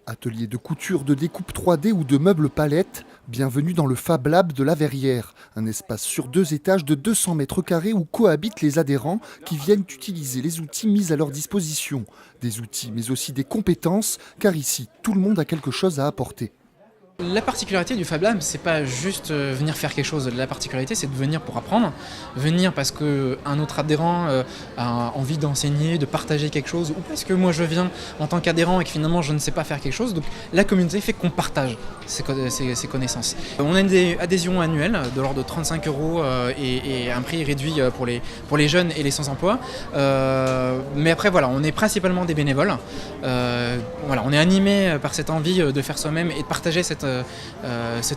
Atelier de couture, de découpe 3D ou de meubles palettes, bienvenue dans le Fab Lab de la Verrière, un espace sur 2 étages de 200 mètres carrés où cohabitent les adhérents qui viennent utiliser les outils mis à leur disposition. Des outils mais aussi des compétences, car ici, tout le monde a quelque chose à apporter. La particularité du Fab Lab, c'est pas juste venir faire quelque chose. La particularité, c'est de venir pour apprendre, venir parce qu'un autre adhérent a envie d'enseigner, de partager quelque chose, ou parce que moi je viens en tant qu'adhérent et que finalement je ne sais pas faire quelque chose. Donc la communauté fait qu'on partage ses connaissances. On a une adhésion annuelle de l'ordre de 35 € et un prix réduit pour les jeunes et les sans-emploi. Mais après voilà, on est principalement des bénévoles. Voilà, on est animé par cette envie de faire soi-même et de partager cette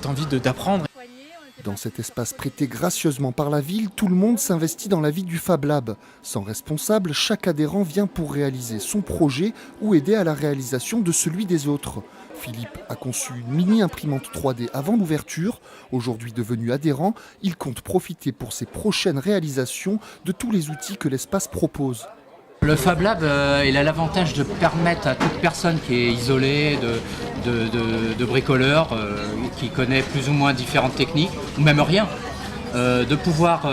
envie d'apprendre. Dans cet espace prêté gracieusement par la ville, tout le monde s'investit dans la vie du Fab Lab. Sans responsable, chaque adhérent vient pour réaliser son projet ou aider à la réalisation de celui des autres. Philippe a conçu une mini-imprimante 3D avant l'ouverture. Aujourd'hui devenu adhérent, il compte profiter pour ses prochaines réalisations de tous les outils que l'espace propose. Le Fab Lab, il a l'avantage de permettre à toute personne qui est isolée, de bricoleur, qui connaît plus ou moins différentes techniques, ou même rien, de pouvoir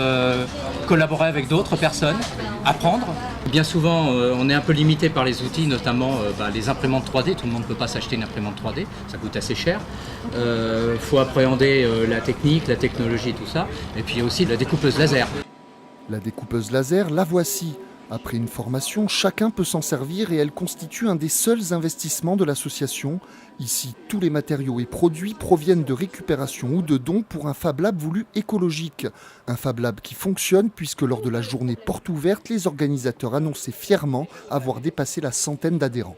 collaborer avec d'autres personnes, apprendre. Bien souvent, on est un peu limité par les outils, notamment les imprimantes 3D. Tout le monde ne peut pas s'acheter une imprimante 3D, ça coûte assez cher. Il faut appréhender la technique, la technologie, tout ça. Et puis aussi la découpeuse laser. La découpeuse laser, la voici. Après une formation, chacun peut s'en servir et elle constitue un des seuls investissements de l'association. Ici, tous les matériaux et produits proviennent de récupération ou de dons pour un Fab Lab voulu écologique. Un Fab Lab qui fonctionne puisque lors de la journée porte ouverte, les organisateurs annonçaient fièrement avoir dépassé la centaine d'adhérents.